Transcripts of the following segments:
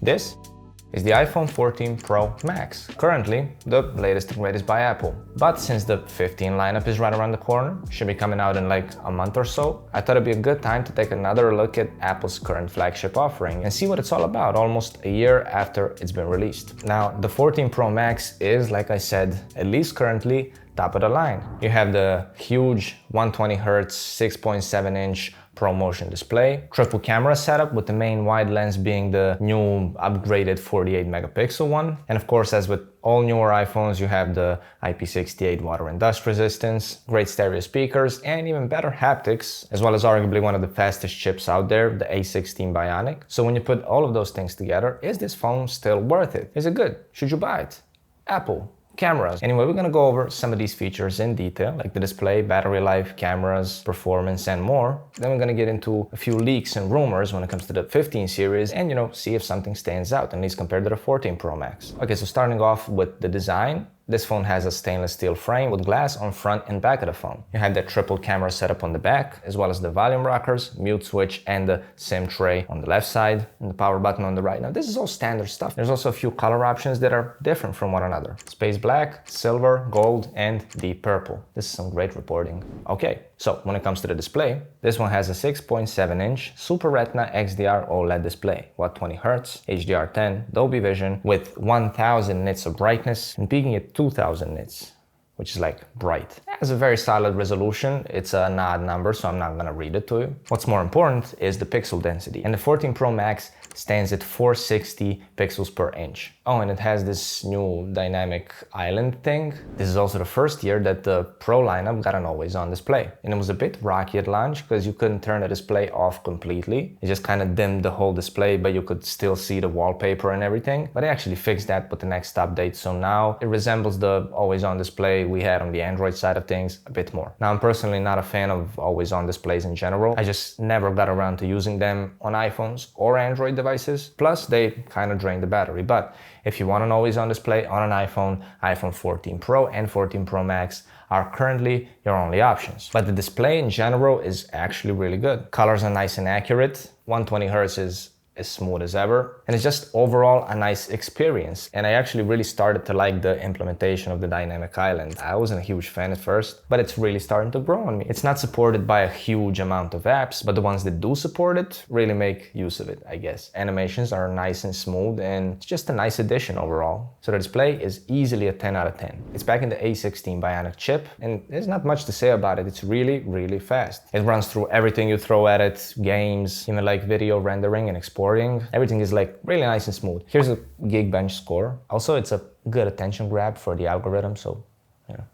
This is the iPhone 14 Pro Max, currently the latest and greatest by Apple. But since the 15 lineup is right around the corner, should be coming out in like a month or so, I thought it'd be a good time to take another look at Apple's current flagship offering and see what it's all about almost a year after it's been released. Now, the 14 Pro Max is, like I said, at least currently, top of the line. You have the huge 120Hz 6.7-inch ProMotion display, triple camera setup with the main wide lens being the new upgraded 48 megapixel one. And of course, as with all newer iPhones, you have the IP68 water and dust resistance, great stereo speakers, and even better haptics, as well as arguably one of the fastest chips out there, the A16 Bionic. So when you put all of those things together, is this phone still worth it? Is it good? Should you buy it? Apple. Cameras. Anyway, we're gonna go over some of these features in detail, like the display, battery life, cameras, performance, and more. Then we're gonna get into a few leaks and rumors when it comes to the 15 series and, see if something stands out, at least compared to the 14 Pro Max. Okay, so starting off with the design. This phone has a stainless steel frame with glass on front and back of the phone. You have that triple camera setup on the back, as well as the volume rockers, mute switch, and the SIM tray on the left side, and the power button on the right. Now, this is all standard stuff. There's also a few color options that are different from one another. Space black, silver, gold, and deep purple. This is some great reporting. Okay, so when it comes to the display, this one has a 6.7-inch Super Retina XDR OLED display, 120Hz, HDR10, Dolby Vision, with 1000 nits of brightness and peaking at 2000 nits, which is like bright. It has a very solid resolution. It's an odd number, so I'm not gonna read it to you. What's more important is the pixel density. And the 14 Pro Max stands at 460 pixels per inch. Oh, and it has this new dynamic island thing. This is also the first year that the Pro lineup got an always-on display. And it was a bit rocky at launch because you couldn't turn the display off completely. It just kind of dimmed the whole display, but you could still see the wallpaper and everything. But they actually fixed that with the next update, so now it resembles the always-on display we had on the Android side of things a bit more. Now, I'm personally not a fan of always-on displays in general. I just never got around to using them on iPhones or Android devices. Plus, they kind of drain the battery. But if you want an always-on display on an iPhone, iPhone 14 Pro and 14 Pro Max are currently your only options. But the display in general is actually really good. Colors are nice and accurate. 120Hz is as smooth as ever, and it's just overall a nice experience. And I actually really started to like the implementation of the dynamic island. I wasn't a huge fan at first, but it's really starting to grow on me. It's not supported by a huge amount of apps, but the ones that do support it really make use of it, I guess. Animations are nice and smooth, and it's just a nice addition overall. So the display is easily a 10 out of 10. It's back in the A16 Bionic chip, and there's not much to say about it. It's really, really fast. It runs through everything you throw at it, games, even like video rendering and exporting. Everything is like really nice and smooth. Here's a Geekbench score. Also, it's a good attention grab for the algorithm, so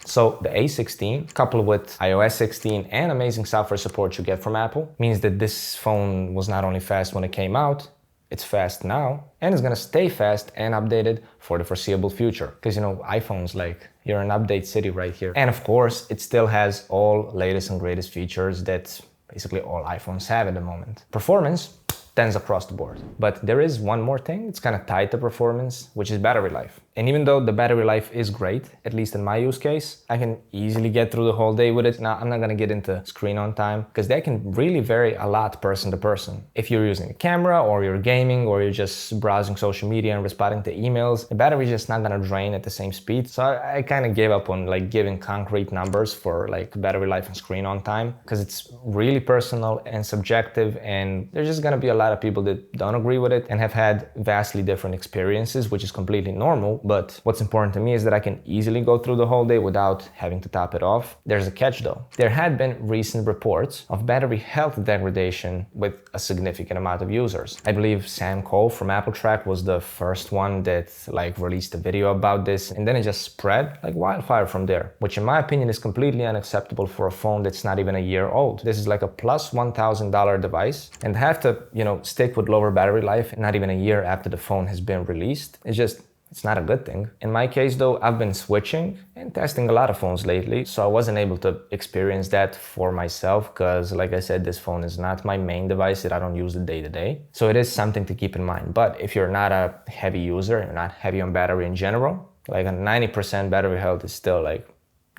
So the A16, coupled with iOS 16 and amazing software support you get from Apple, means that this phone was not only fast when it came out, it's fast now, and it's gonna stay fast and updated for the foreseeable future. Because iPhones, like, you're an update city right here. And of course, it still has all latest and greatest features that basically all iPhones have at the moment. Performance, 10s across the board. But there is one more thing that's kind of tied to performance, which is battery life. And even though the battery life is great, at least in my use case, I can easily get through the whole day with it. Now, I'm not gonna get into screen on time because that can really vary a lot person to person. If you're using a camera or you're gaming or you're just browsing social media and responding to emails, the battery is just not gonna drain at the same speed. So I kind of gave up on like giving concrete numbers for like battery life and screen on time because it's really personal and subjective, and there's just gonna be a lot of people that don't agree with it and have had vastly different experiences, which is completely normal. But what's important to me is that I can easily go through the whole day without having to top it off. There's a catch though. There had been recent reports of battery health degradation with a significant amount of users. I believe Sam Cole from Apple Track was the first one that released a video about this, and then it just spread like wildfire from there, which in my opinion is completely unacceptable for a phone that's not even a year old. This is like a plus $1,000 device, and have to, stick with lower battery life not even a year after the phone has been released. It's not a good thing. In my case though, I've been switching and testing a lot of phones lately, so I wasn't able to experience that for myself because, like I said, this phone is not my main device that I don't use it day to day. So it is something to keep in mind. But if you're not a heavy user, you're not heavy on battery in general, like a 90% battery health is still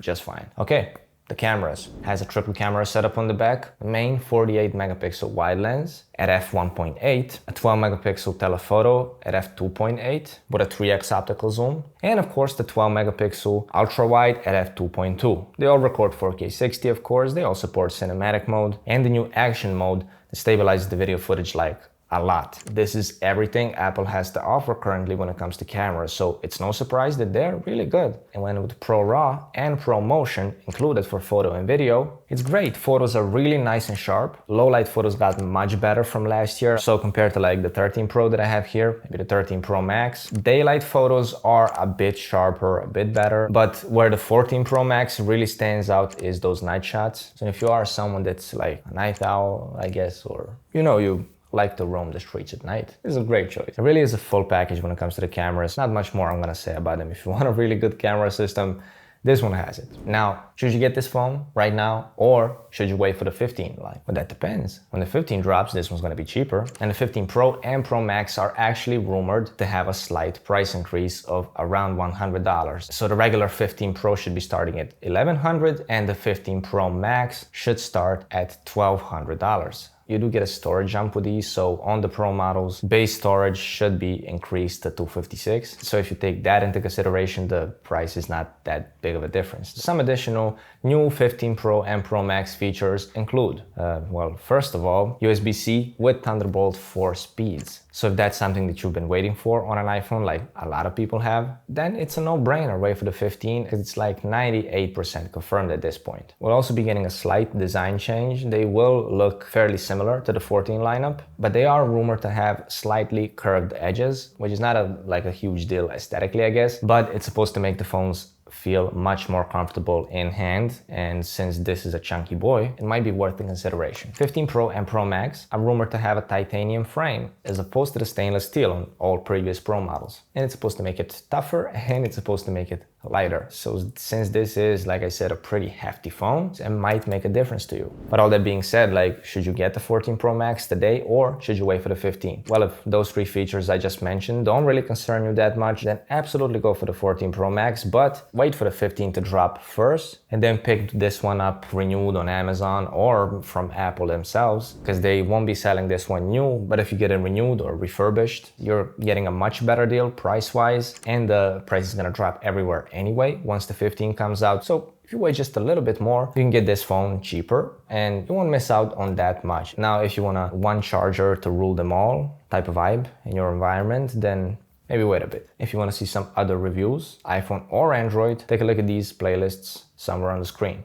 just fine. Okay, The cameras. Has a triple camera setup on the back, a main 48 megapixel wide lens at f1.8, a 12 megapixel telephoto at f2.8 with a 3x optical zoom, and of course the 12 megapixel ultra wide at f2.2. They all record 4K 60 of course, they all support cinematic mode and the new action mode that stabilizes the video footage like a lot. This is everything Apple has to offer currently when it comes to cameras, so it's no surprise that they're really good. And when with Pro RAW and Pro Motion included for photo and video, it's great. Photos are really nice and sharp. Low light photos got much better from last year, so compared to like the 13 Pro that I have here, maybe the 13 Pro Max, daylight photos are a bit sharper, a bit better, but where the 14 Pro Max really stands out is those night shots. So if you are someone that's like a night owl, I guess, or you like to roam the streets at night, this is a great choice. It really is a full package when it comes to the cameras. Not much more I'm gonna say about them. If you want a really good camera system, this one has it. Now, should you get this phone right now or should you wait for the 15 line? Well, that depends. When the 15 drops, this one's gonna be cheaper. And the 15 Pro and Pro Max are actually rumored to have a slight price increase of around $100. So the regular 15 Pro should be starting at $1,100 and the 15 Pro Max should start at $1,200. You do get a storage jump with these, so on the Pro models, base storage should be increased to 256. So if you take that into consideration, the price is not that big of a difference. Some additional new 15 Pro and Pro Max features include, well, first of all, USB-C with Thunderbolt 4 speeds. So if that's something that you've been waiting for on an iPhone, like a lot of people have, then it's a no-brainer. Wait for the 15, because it's like 98% confirmed at this point. We'll also be getting a slight design change. They will look fairly similar to the 14 lineup, but they are rumored to have slightly curved edges, which is not a huge deal aesthetically, I guess, but it's supposed to make the phones feel much more comfortable in hand, and since this is a chunky boy, it might be worth the consideration. 15 Pro and Pro Max are rumored to have a titanium frame as opposed to the stainless steel on all previous Pro models, and it's supposed to make it tougher and it's supposed to make it lighter. So since this is, like I said, a pretty hefty phone, it might make a difference to you. But all that being said, like, should you get the 14 Pro Max today or should you wait for the 15? Well, if those three features I just mentioned don't really concern you that much, then absolutely go for the 14 Pro Max, but wait for the 15 to drop first and then pick this one up renewed on Amazon or from Apple themselves, because they won't be selling this one new, but if you get it renewed or refurbished, you're getting a much better deal price-wise, and the price is gonna drop everywhere anyway once the 15 comes out. So if you wait just a little bit more, you can get this phone cheaper and you won't miss out on that much. Now, if you want a one charger to rule them all type of vibe in your environment, then maybe wait a bit. If you want to see some other reviews, iPhone or Android, take a look at these playlists somewhere on the screen.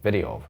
Video over.